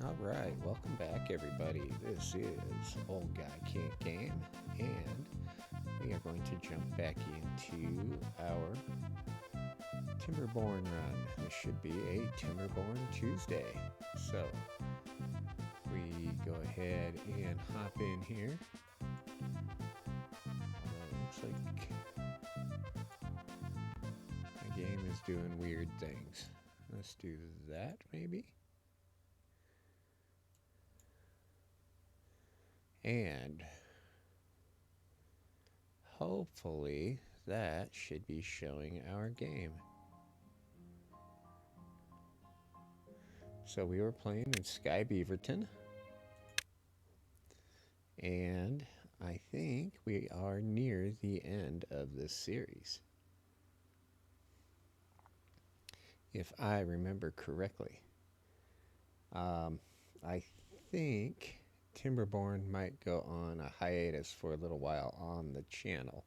Alright, welcome back everybody. This is Old Guy Can't Game, and we are going to jump back into our Timberborn run. This should be a Timberborn Tuesday. So, we go ahead and hop in here. Although it looks like my game is doing weird things. Let's do that maybe. And hopefully that should be showing our game. So we were playing in Sky Beaverton, and I think we are near the end of this series, if I remember correctly. I think Timberborn might go on a hiatus for a little while on the channel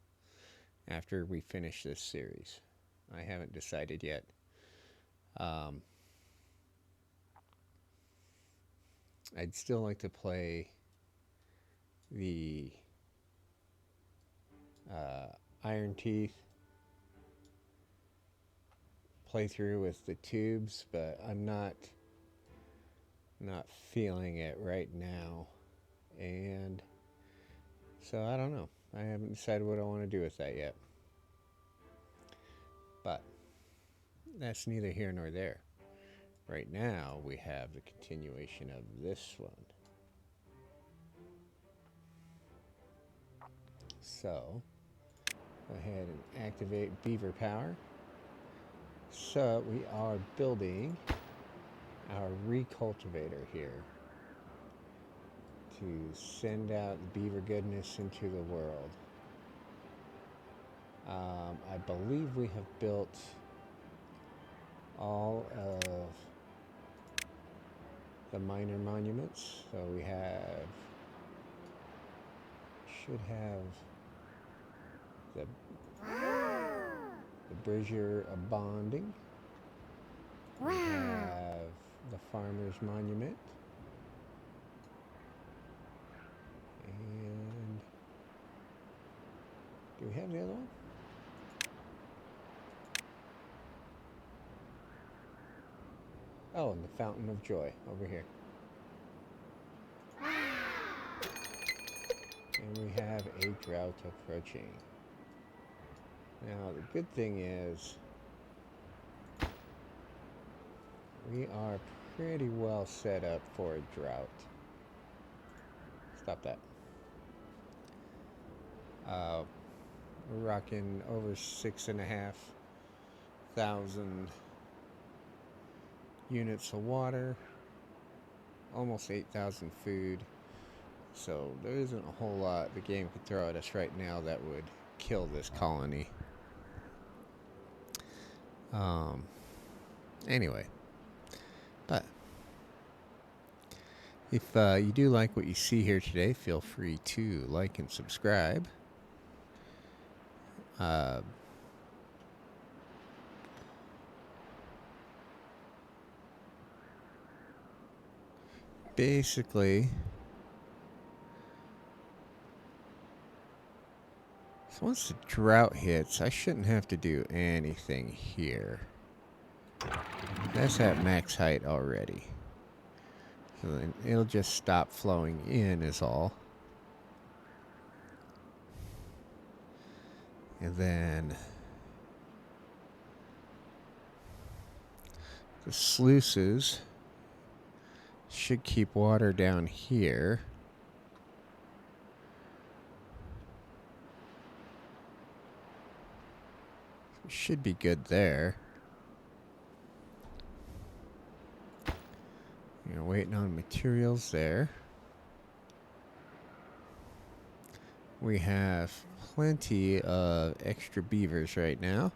after we finish this series. I haven't decided yet. I'd still like to play the Iron Teeth playthrough with the tubes, but I'm not feeling it right now, and so I don't know. I haven't decided what I want to do with that yet, but that's neither here nor there. Right now we have the continuation of this one. So go ahead and activate beaver power. So we are building our recultivator here to send out beaver goodness into the world. I believe we have built all of the minor monuments, so we should have the Bridger of Bonding. We have the Farmer's Monument. And do we have the other one? Oh, and the Fountain of Joy over here. And we have a drought approaching. Now, the good thing is we are pretty well set up for a drought. Stop that. We're rocking over 6,500 units of water, almost 8,000 food. So there isn't a whole lot the game could throw at us right now that would kill this colony. Anyway, but if you do like what you see here today, feel free to like and subscribe. Basically, so once the drought hits, I shouldn't have to do anything here. That's at max height already. So then it'll just stop flowing in is all. And then the sluices should keep water down here. Should be good there. You're waiting on materials there. We have plenty of extra beavers right now.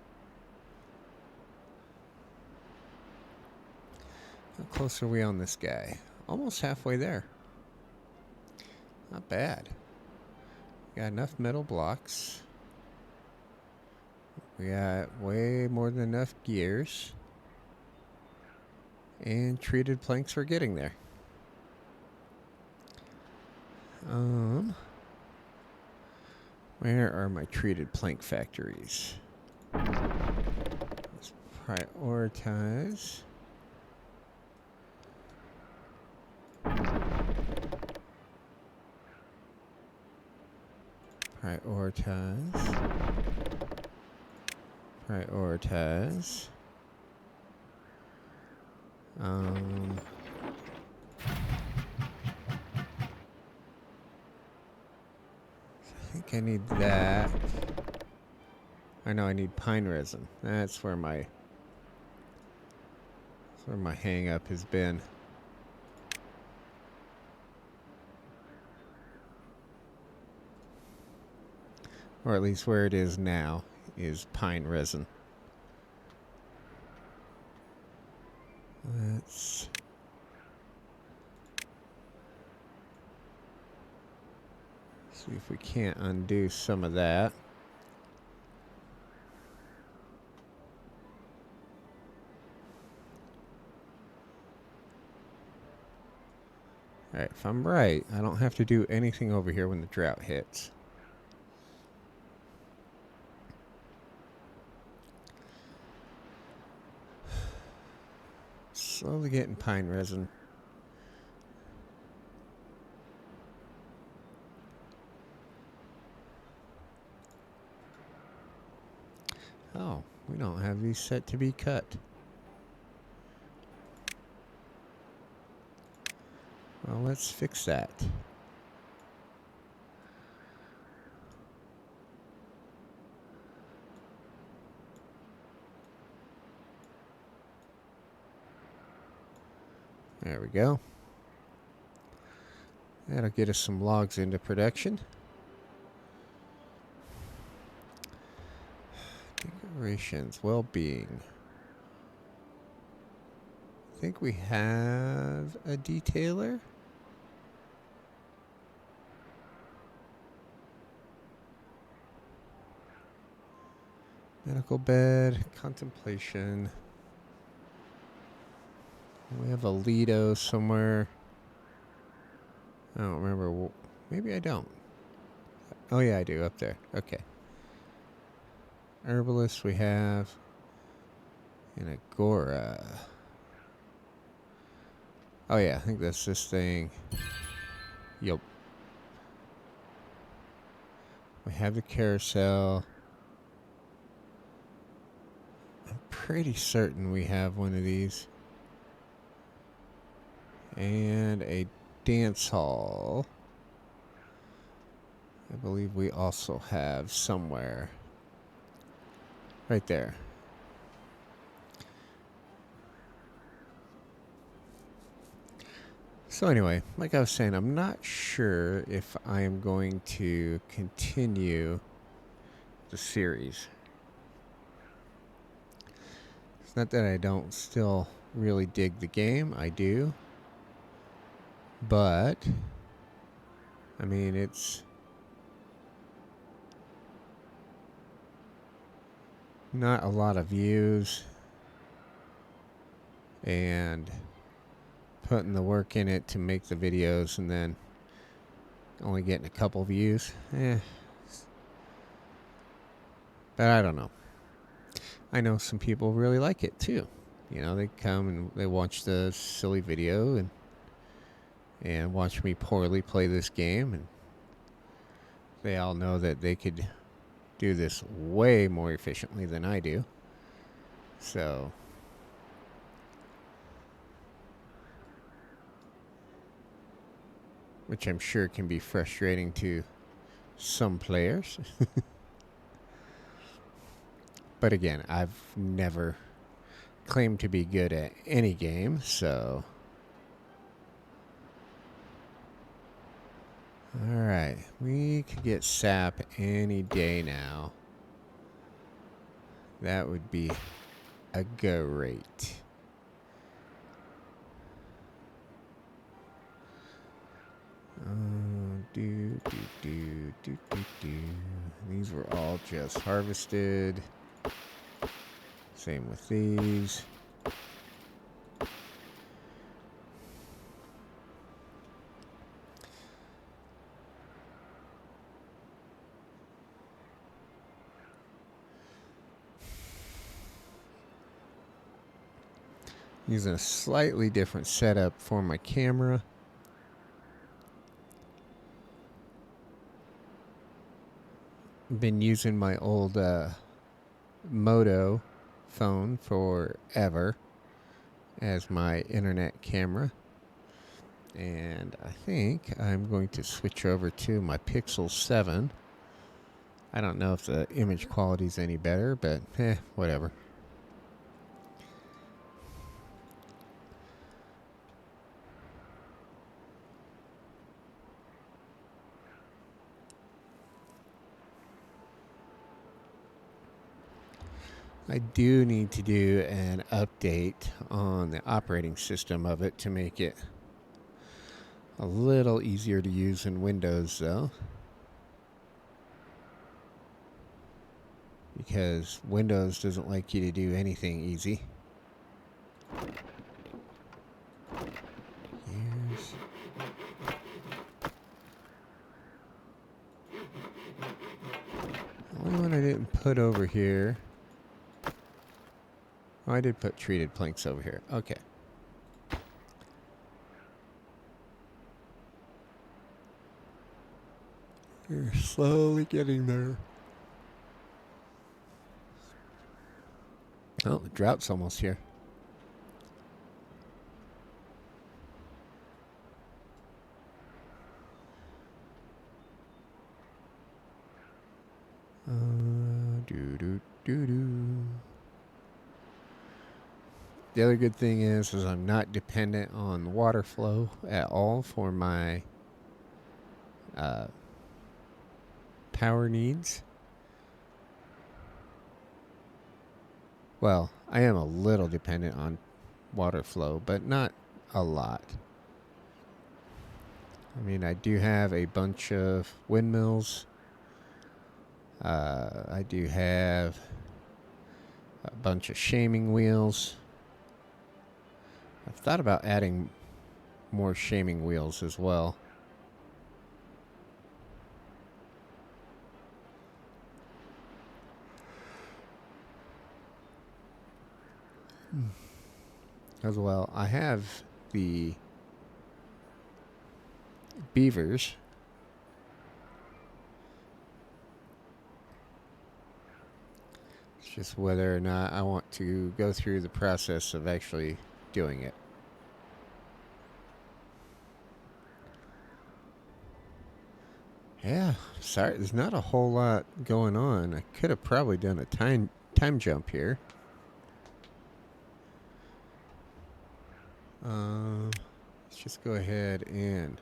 How close are we on this guy? Almost halfway there. Not bad. Got enough metal blocks. We got way more than enough gears. And treated planks for getting there. Where are my treated plank factories? Let's prioritize. Prioritize. I think I need that. I know I need pine resin. That's where my hang up has been. Or at least where it is now is pine resin. Let's see if we can't undo some of that. Alright, if I'm right, I don't have to do anything over here when the drought hits. Slowly getting pine resin. Oh, we don't have these set to be cut. Well, let's fix that. There we go. That'll get us some logs into production. Decorations, well-being. I think we have a detailer. Medical bed, contemplation. We have a Lido somewhere. I don't remember. Maybe I don't. Oh, yeah, I do. Up there. Okay. Herbalist we have. And Agora. Oh, yeah. I think that's this thing. Yup. We have the carousel. I'm pretty certain we have one of these. And a dance hall. I believe we also have somewhere. Right there. So anyway, like I was saying, I'm not sure if I am going to continue the series. It's not that I don't still really dig the game. I do. But, I mean, it's not a lot of views. And putting the work in it to make the videos and then only getting a couple views. But I don't know. I know some people really like it too. You know, they come and they watch the silly video and watch me poorly play this game, and they all know that they could do this way more efficiently than I do. So which I'm sure can be frustrating to some players. But again, I've never claimed to be good at any game, so. Alright, we could get sap any day now. That would be a great. These were all just harvested. Same with these. Using a slightly different setup for my camera. Been using my old Moto phone forever as my internet camera. And I think I'm going to switch over to my Pixel 7. I don't know if the image quality is any better, but whatever. I do need to do an update on the operating system of it to make it a little easier to use in Windows, though. Because Windows doesn't like you to do anything easy. Yes. The only one I didn't put over here. Oh, I did put treated planks over here. Okay. You're slowly getting there. Oh, the drought's almost here. The other good thing is I'm not dependent on water flow at all for my power needs. Well, I am a little dependent on water flow, but not a lot. I mean, I do have a bunch of windmills. I do have a bunch of shaming wheels. I've thought about adding more shaming wheels as well. As well, I have the beavers. It's just whether or not I want to go through the process of actually doing it. Yeah, sorry, there's not a whole lot going on. I could have probably done a time jump here. Let's just go ahead and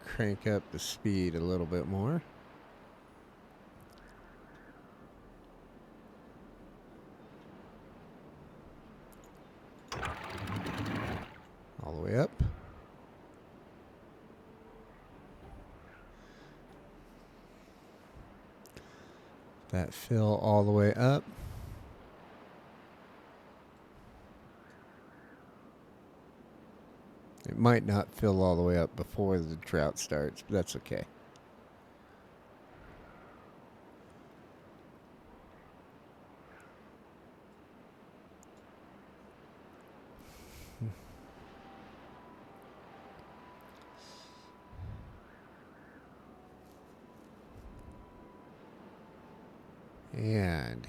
crank up the speed a little bit more. All the way up. That fill all the way up. It might not fill all the way up before the drought starts, but that's okay. And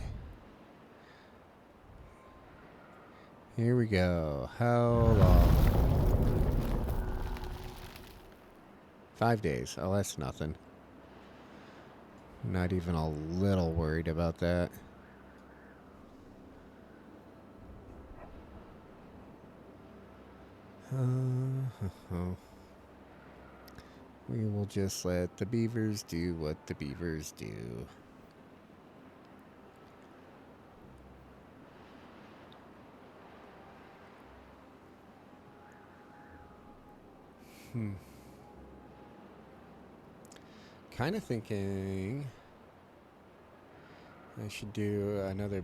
here we go. How long? 5 days. Oh, that's nothing. Not even a little worried about that. We will just let the beavers do what the beavers do. Kind of thinking I should do another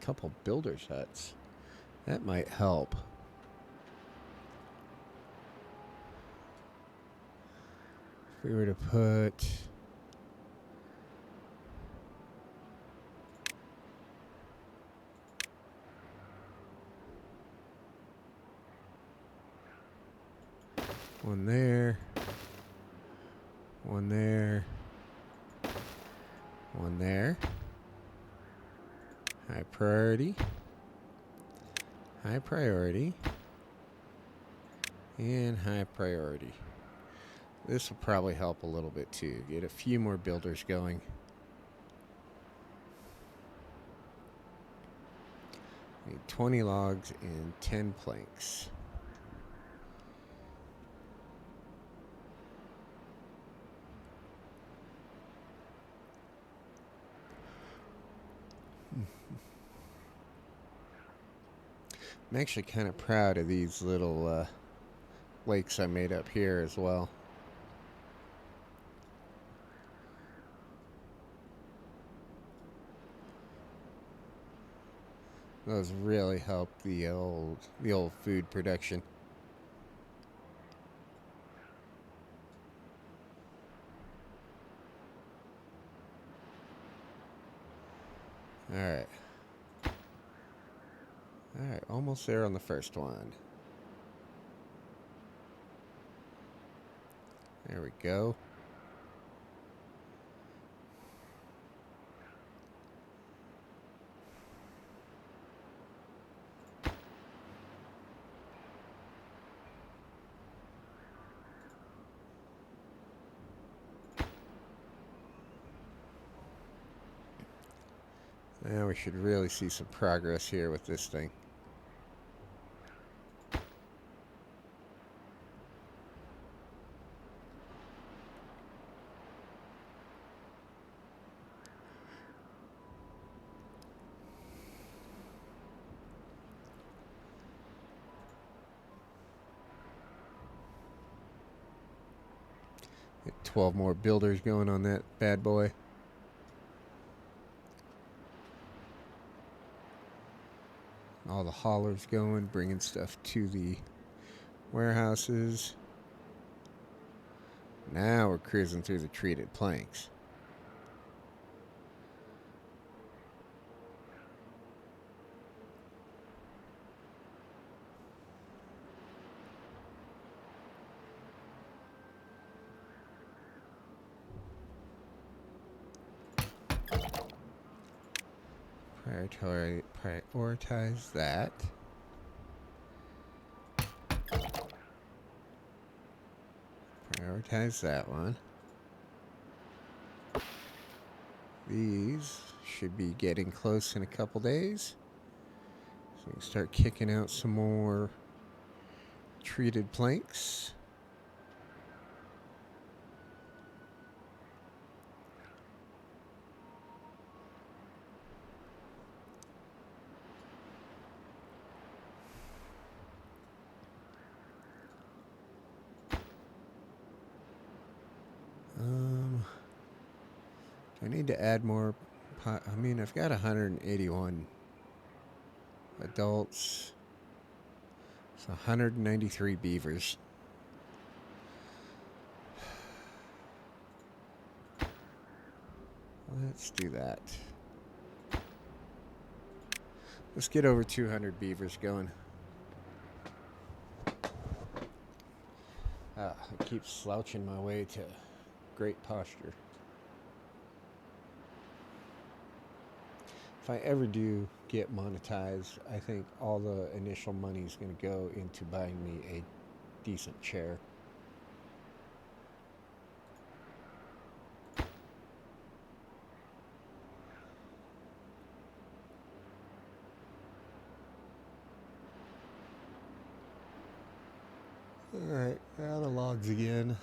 couple builder's huts. That might help. If we were to put One there. One there. One there. High priority. High priority. And high priority. This will probably help a little bit too. Get a few more builders going. Need 20 logs and 10 planks. I'm actually kind of proud of these little lakes I made up here as well. Those really help the old food production. Alright. Alright, almost there on the first one. There we go. Now we should really see some progress here with this thing. Get 12 more builders going on that bad boy. All the haulers going, bringing stuff to the warehouses. Now we're cruising through the treated planks. Prioritize that. Prioritize that one. These should be getting close in a couple days. So we can start kicking out some more treated planks. I need to add more. I mean, I've got 181 adults. So 193 beavers. Let's do that. Let's get over 200 beavers going. I keep slouching my way to great posture. If I ever do get monetized, I think all the initial money is going to go into buying me a decent chair. Alright, now the logs again.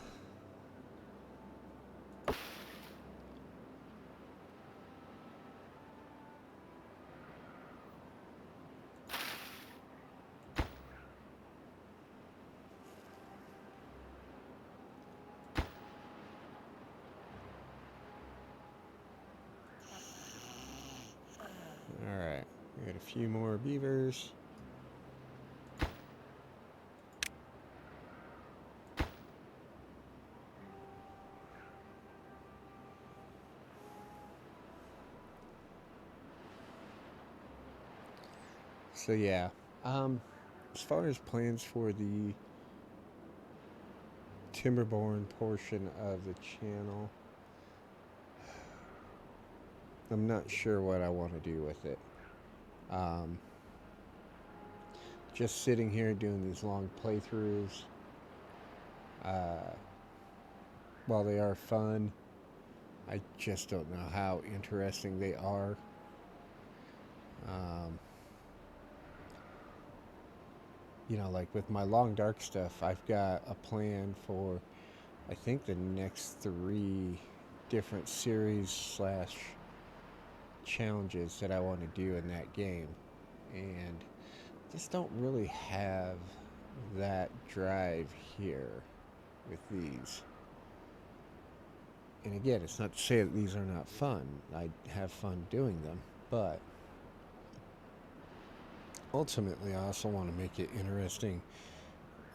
Alright, we got a few more beavers. So yeah, as far as plans for the Timberborn portion of the channel. I'm not sure what I want to do with it. Just sitting here doing these long playthroughs, while they are fun, I just don't know how interesting they are. You know, like with my long dark stuff, I've got a plan for, I think, the next 3 different series / challenges that I want to do in that game, and just don't really have that drive here with these. And again, it's not to say that these are not fun. I have fun doing them, but ultimately I also want to make it interesting,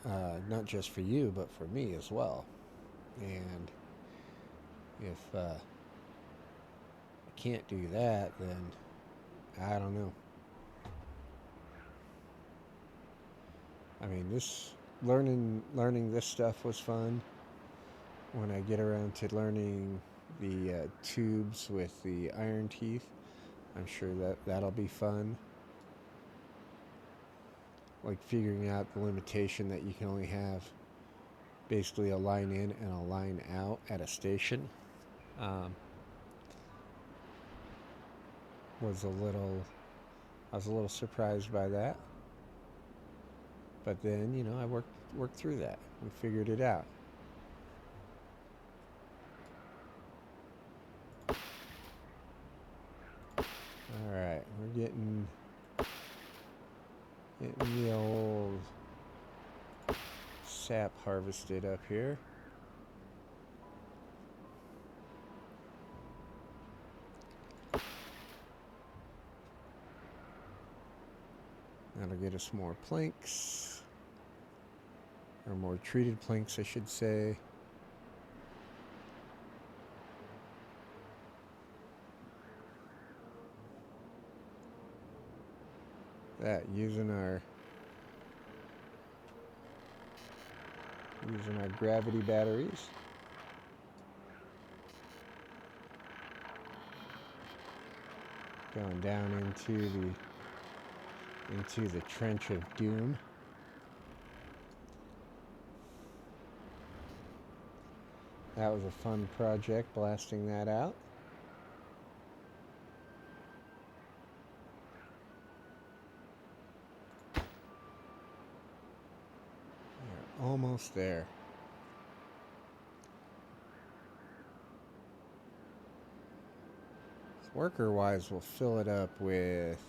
not just for you, but for me as well. And if I can't do that, then I don't know. I mean, this learning this stuff was fun. When I get around to learning the tubes with the iron teeth, I'm sure that'll be fun. Like figuring out the limitation that you can only have basically a line in and a line out at a station. I was a little surprised by that. But then, you know, I worked through that. We figured it out. Alright, we're getting the old sap harvested up here. That'll get us more planks, or more treated planks, I should say. That using our gravity batteries. Going down into the trench of doom. That was a fun project, blasting that out. We're almost there. Worker-wise, we'll fill it up with,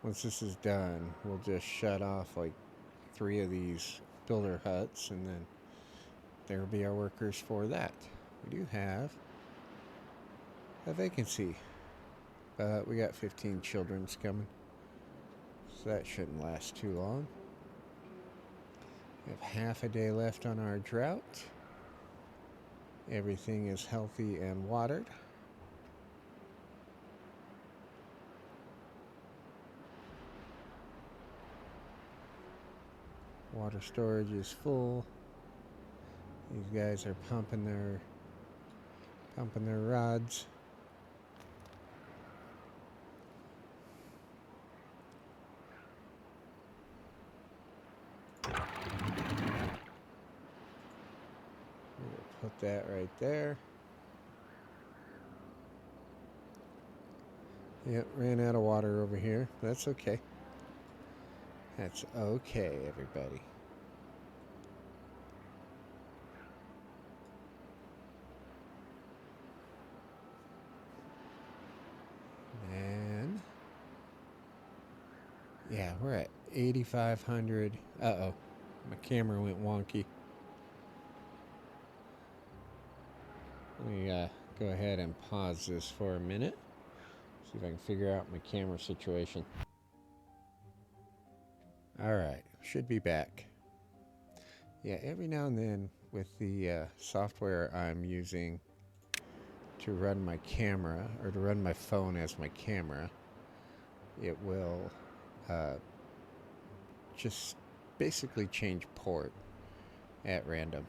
once this is done, we'll just shut off like 3 of these builder huts, and then there will be our workers for that. We do have a vacancy, but we got 15 children's coming, so that shouldn't last too long. We have half a day left on our drought. Everything is healthy and watered. Water storage is full. These guys are pumping their rods. We'll put that right there. Yep, ran out of water over here. That's okay. That's okay, everybody. And yeah, we're at 8,500. Uh-oh, my camera went wonky. Let me go ahead and pause this for a minute. See if I can figure out my camera situation. Alright, should be back. Yeah, every now and then with the software I'm using to run my camera, or to run my phone as my camera, it will just basically change port at random.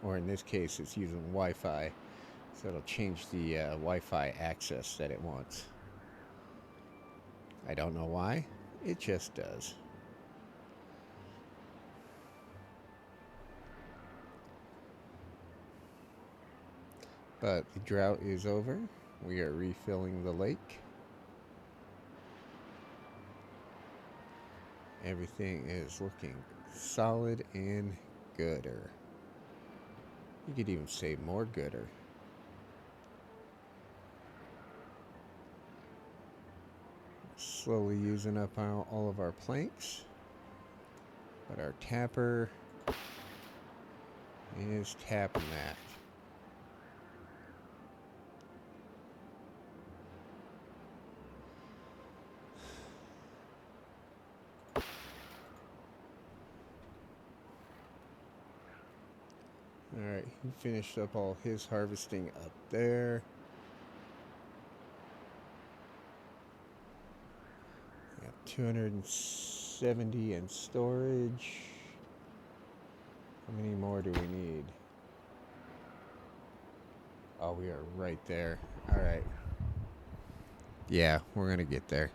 or in this case, it's using Wi-Fi, so it'll change the Wi-Fi access that it wants. I don't know why, it just does. But the drought is over. We are refilling the lake. Everything is looking solid and gooder. You could even say more gooder. Slowly using up all of our planks. But our tapper is tapping that. Alright, he finished up all his harvesting up there. We got 270 in storage. How many more do we need? Oh, we are right there. Alright. Yeah, we're gonna get there.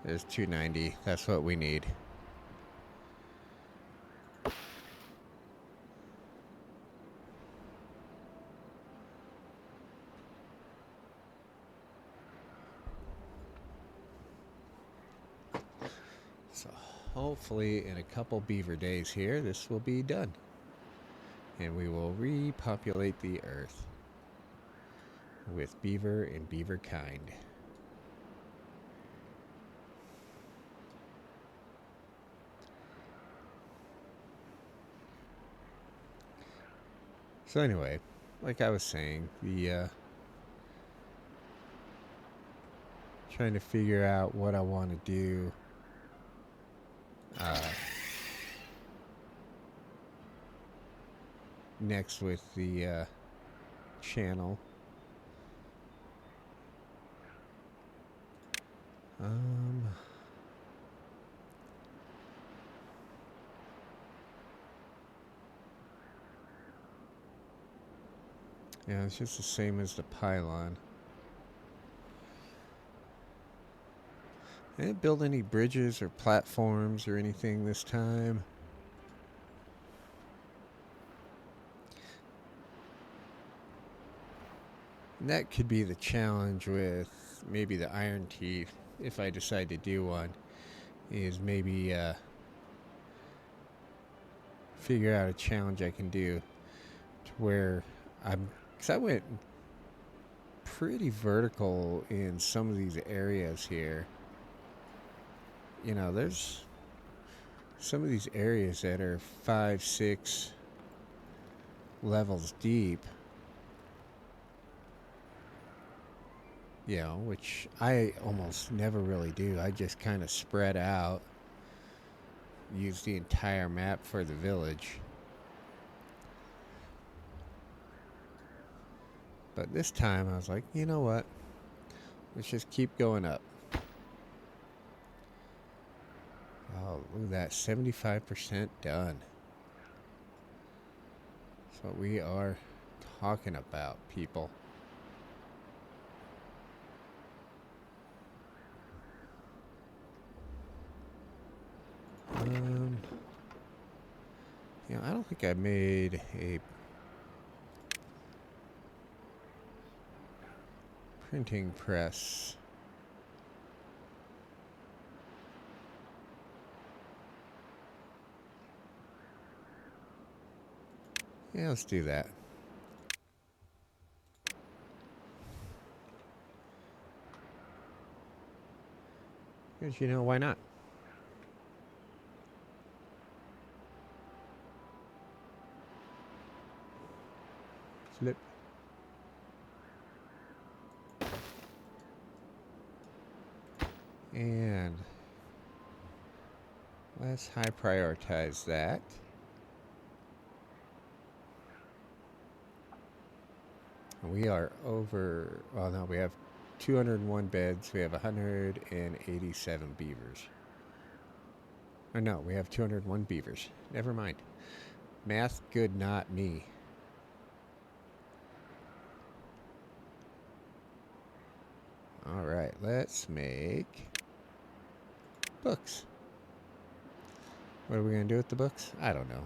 There's 290. That's what we need. So hopefully in a couple beaver days here, this will be done. And we will repopulate the earth with beaver and beaver kind. So anyway, like I was saying, the trying to figure out what I want to do. Next with the channel. Yeah, it's just the same as the pylon. I didn't build any bridges or platforms or anything this time. And that could be the challenge with maybe the Iron Teeth, if I decide to do one, is maybe figure out a challenge I can do to where because I went pretty vertical in some of these areas here. You know, there's some of these areas that are 5, 6 levels deep. You know, which I almost never really do. I just kind of spread out, use the entire map for the village. But this time I was like, you know what? Let's just keep going up. Oh, look at that, 75% done. That's what we are talking about, people. You know, I don't think I made a printing press. Yeah, let's do that. Because, you know, why not? Flip. And let's high prioritize that. We are over, well, no, we have 201 beds. We have 187 beavers. Or no, we have 201 beavers. Never mind. Math good, not me. Alright, let's make books. What are we going to do with the books? I don't know.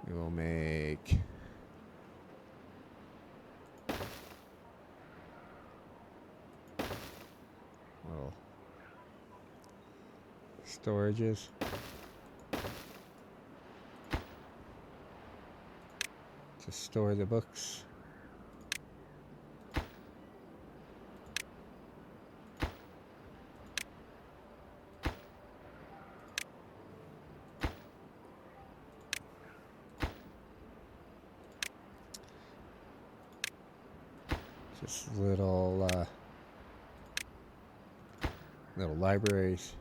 We will make little storages. To store the books. Just little libraries.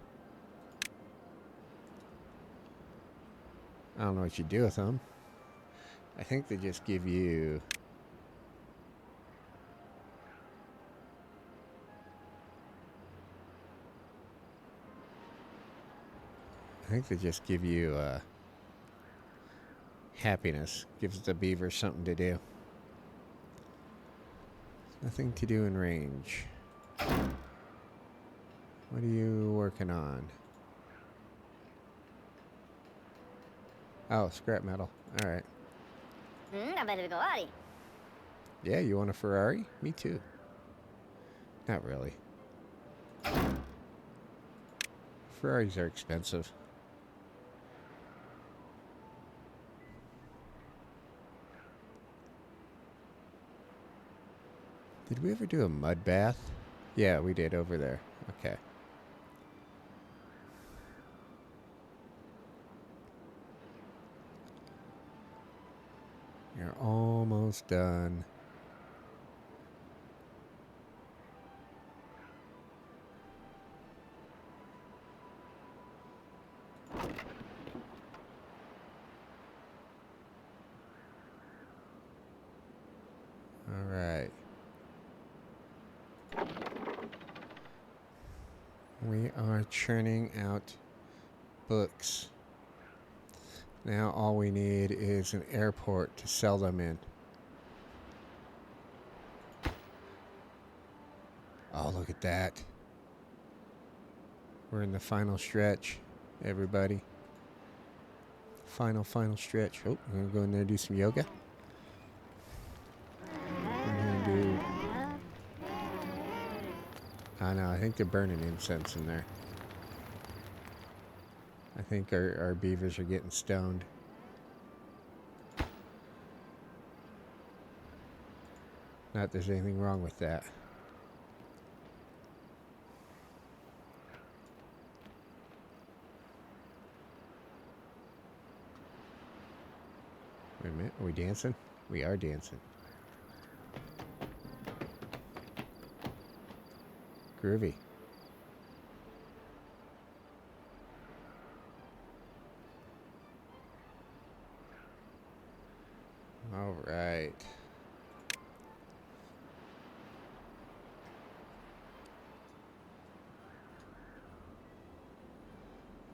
I don't know what you do with them. I think they just give you happiness. Gives the beaver something to do. Nothing to do in range. What are you working on? Oh, scrap metal. Alright. Yeah, you want a Ferrari? Me too. Not really. Ferraris are expensive. Did we ever do a mud bath? Yeah, we did over there. Okay. You're almost done. All right. We are churning out books. Now all we need is an airport to sell them in. Oh, look at that. We're in the final stretch, everybody. Final stretch. Oh, we're going to go in there and do some yoga. We're going to do... I know, I think they're burning incense in there. I think our beavers are getting stoned. Not that there's anything wrong with that. Wait a minute, are we dancing? We are dancing. Groovy. All right.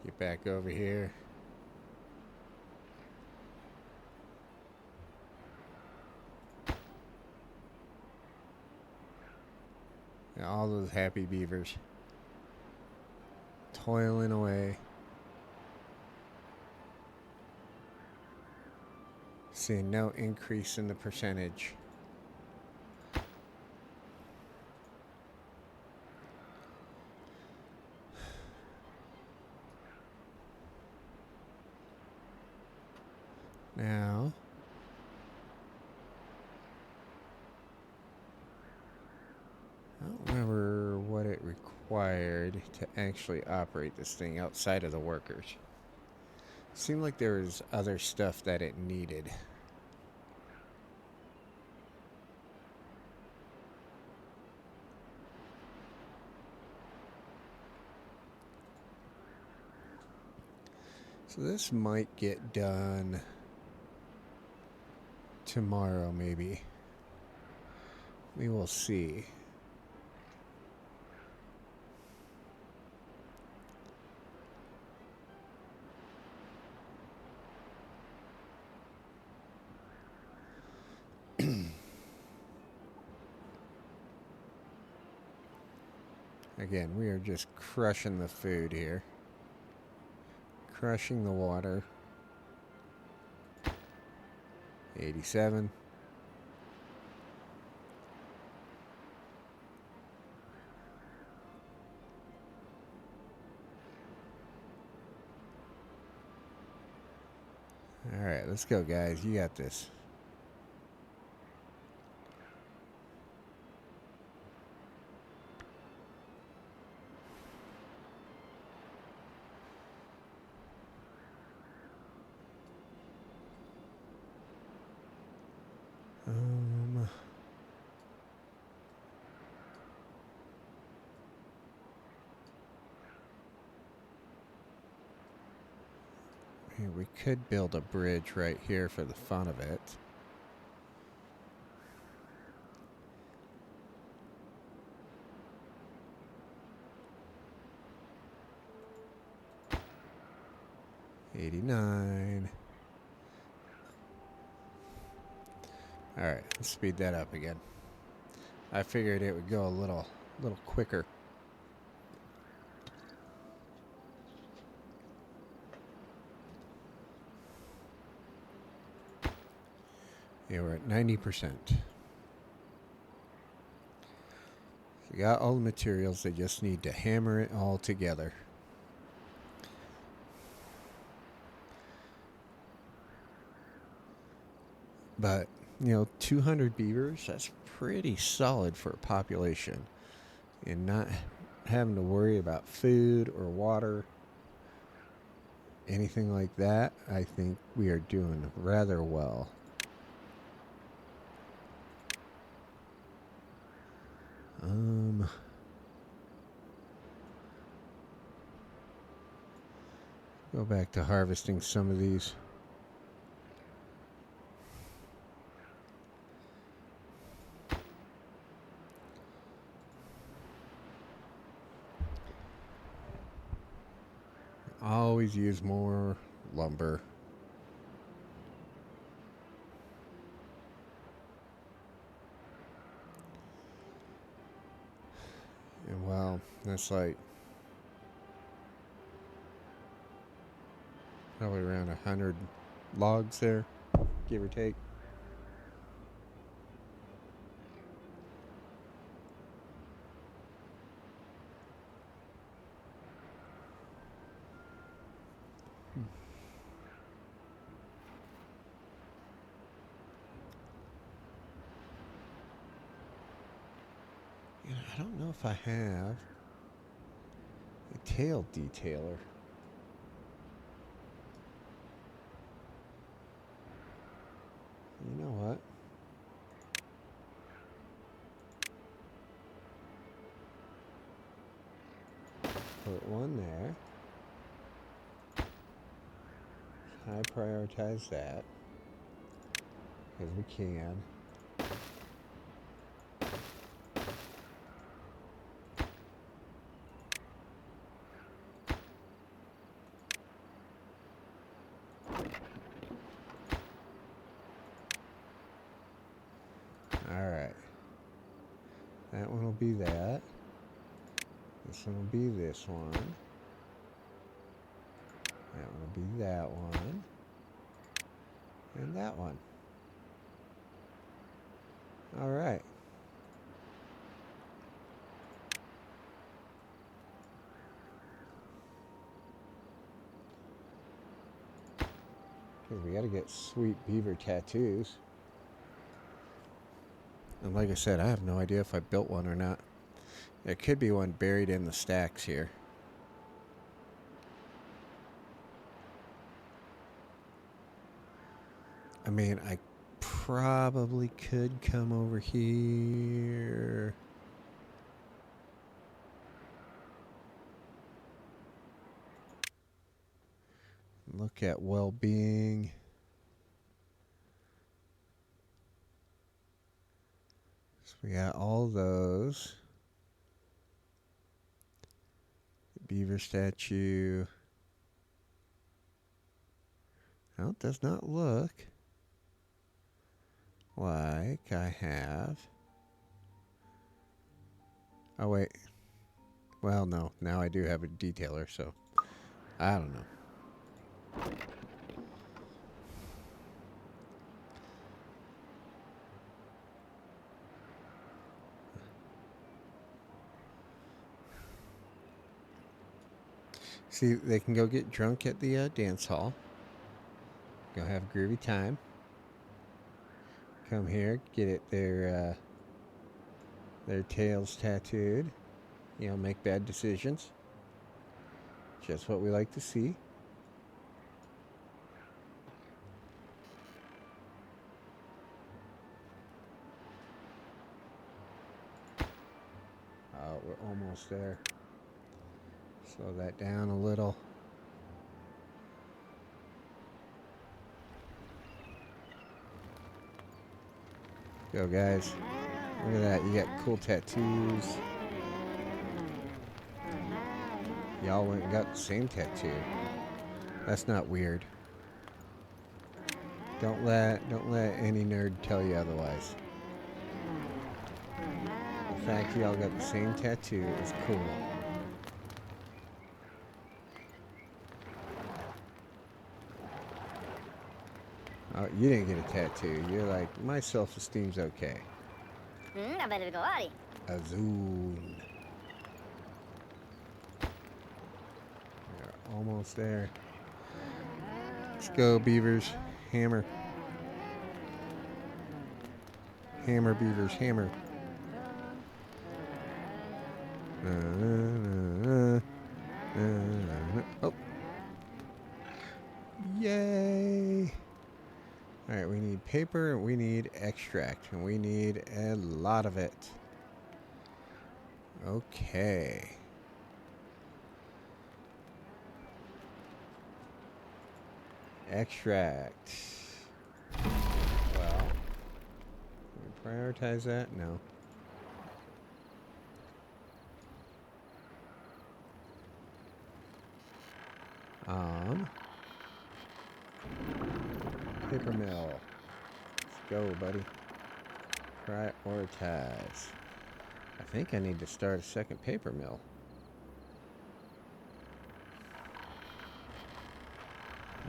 Get back over here. And all those happy beavers toiling away. Seeing no increase in the percentage. Now, I don't remember what it required to actually operate this thing outside of the workers. It seemed like there was other stuff that it needed. So this might get done tomorrow, maybe. We will see. Again, we are just crushing the food here. Crushing the water. 87. All right, let's go, guys. You got this. We could build a bridge right here for the fun of it. $89. All right, let's speed that up again. I figured it would go a little quicker. Yeah, we're at 90%. We got all the materials. They just need to hammer it all together. But, 200 beavers, that's pretty solid for a population. And not having to worry about food or water, anything like that, I think we are doing rather well. Go back to harvesting some of these. Always use more lumber. And well, that's like probably around 100 logs there, give or take. I don't know if I have a tail detailer. You know what? Put one there. I prioritize that because we can. Alright. That one will be that. This one will be this one. That one will be that one. And that one. Alright. Because we got to get sweet beaver tattoos. And like I said, I have no idea if I built one or not. There could be one buried in the stacks here. I mean, I probably could come over here. Look at well-being. So we got all those. The beaver statue. Well, it does not look like I have. Oh, wait. Well, no. Now I do have a detailer, so I don't know. See, they can go get drunk at the dance hall. Go have a groovy time. Come here, get it their tails tattooed. You know, make bad decisions. Just what we like to see. Oh, we're almost there. Slow that down a little. Go, guys. Look at that. You got cool tattoos. Y'all went and got the same tattoo. That's not weird. Don't let any nerd tell you otherwise. The fact y'all got the same tattoo is cool. Oh, you didn't get a tattoo. You're like, my self-esteem's okay. Azul. We're almost there. Let's go, beavers. Hammer. Hammer, beavers, hammer. Oh. Yay. Alright, we need paper, we need extract, and we need a lot of it. Okay. Extract. Well, can we prioritize that? No. Paper mill. Let's go, buddy. Prioritize. I think I need to start a second paper mill.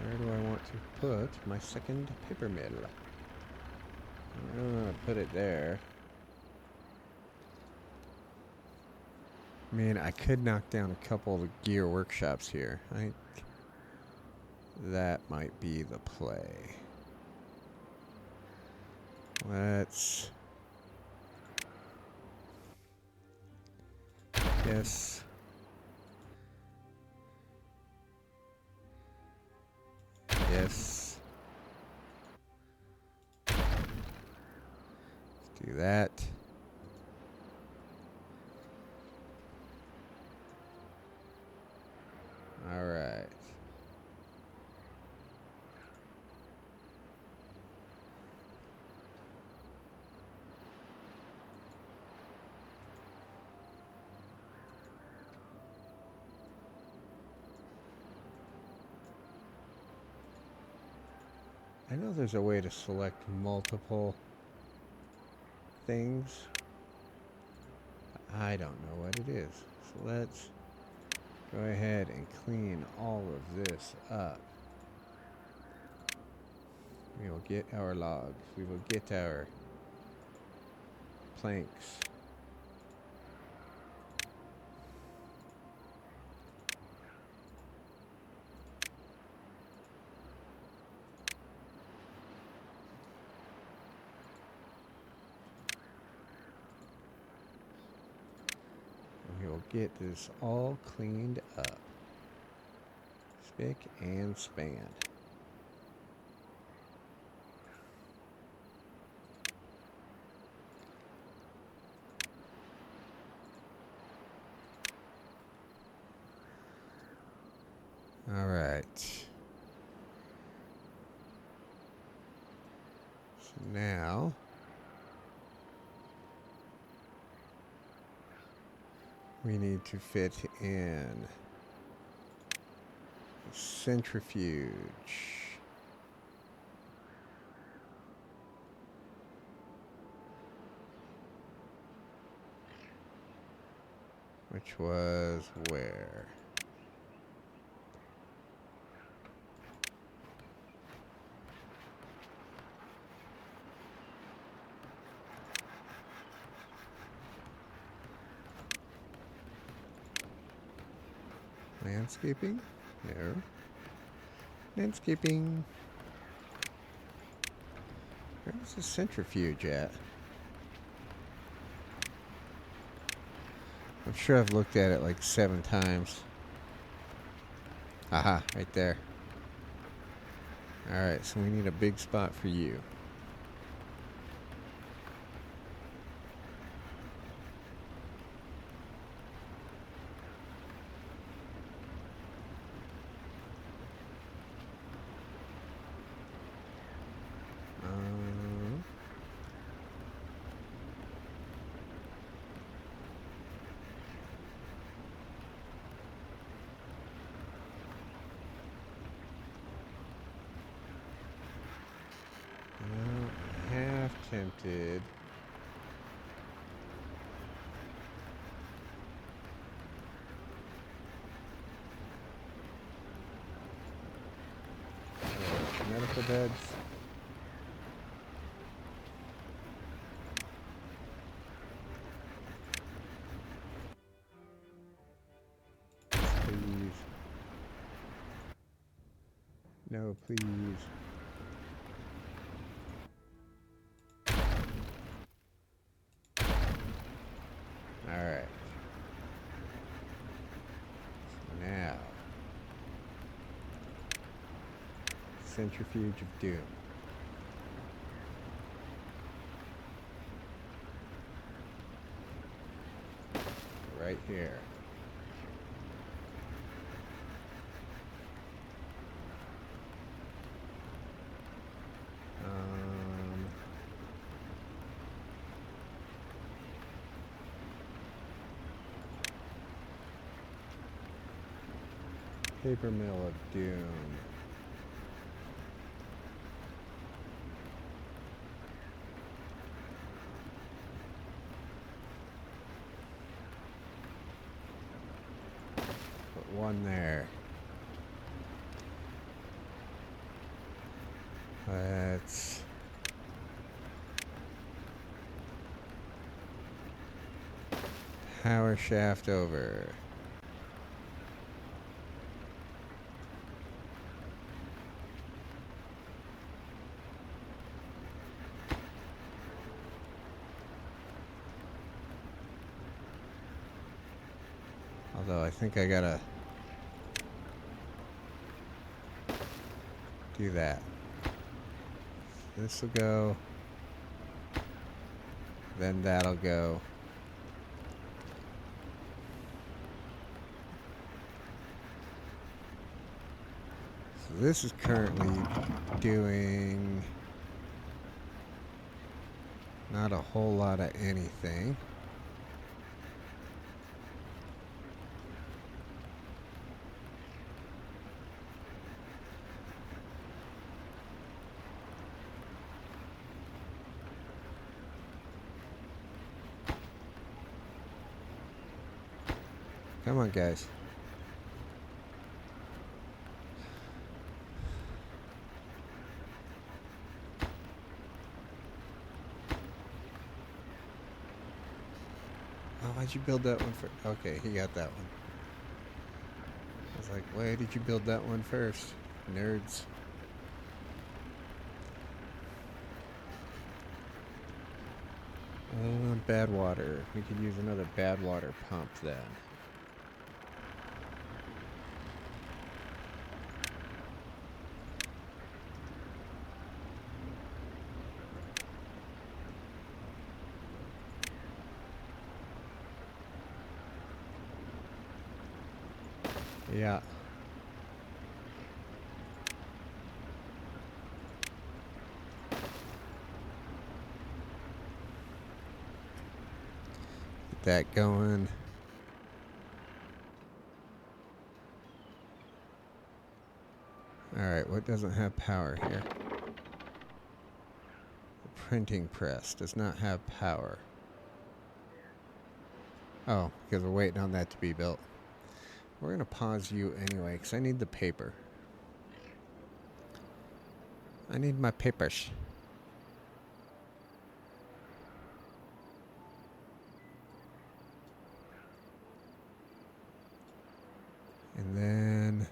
Where do I want to put my second paper mill? I'm going to put it there. I mean, I could knock down a couple of gear workshops here. That might be the play. Let's... Yes. Yes. Let's do that. All right. I know there's a way to select multiple things. I don't know what it is. So let's go ahead and clean all of this up. We will get our logs. We will get our planks. We will get this all cleaned up. Spick and span. All right. So now we need to fit in a centrifuge. Which was where? Landscaping? No. Landscaping. Where's the centrifuge at? I'm sure I've looked at it like 7 times. Aha, right there. Alright, so we need a big spot for you. Half tempted. Medical beds. Please. No, please. Alright. So now. Centrifuge of Doom. Right here. Paper Mill of Doom. Put one there. Let's power shaft over. Although I think I gotta do that. This will go, then that'll go. So this is currently doing not a whole lot of anything. Come on, guys. Oh, why'd you build that one first? Okay, he got that one. I was like, why did you build that one first? Nerds. Bad water. We could use another bad water pump then. Yeah. Get that going. Alright, what doesn't have power here? The printing press does not have power. Oh, because we're waiting on that to be built. We're going to pause you anyway, because I need the paper. I need my papers. And then...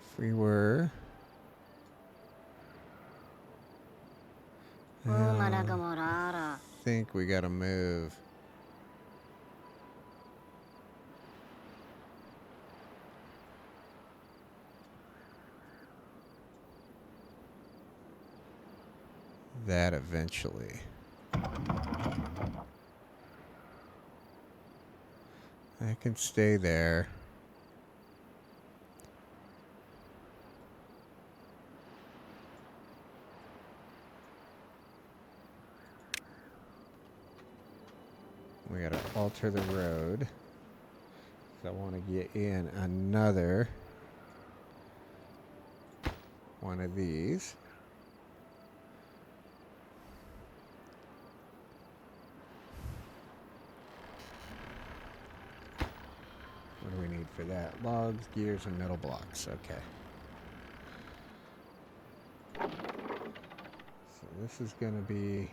if we were... I think we gotta move. That eventually. I can stay there. We gotta alter the road. I want to get in another one of these. What do we need for that? Logs, gears, and metal blocks. Okay. So this is going to be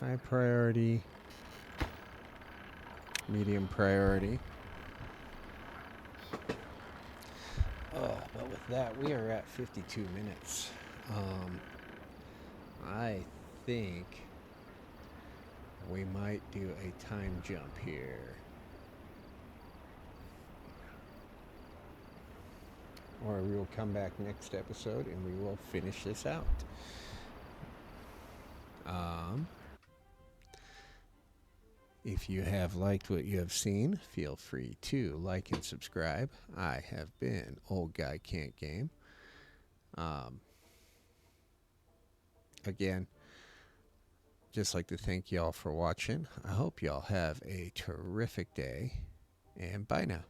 high priority, medium priority. But with that, we are at 52 minutes. I think we might do a time jump here. Or we will come back next episode and we will finish this out. If you have liked what you have seen, feel free to like and subscribe. I have been Old Guy Can't Game. Again, just like to thank y'all for watching. I hope y'all have a terrific day, and bye now.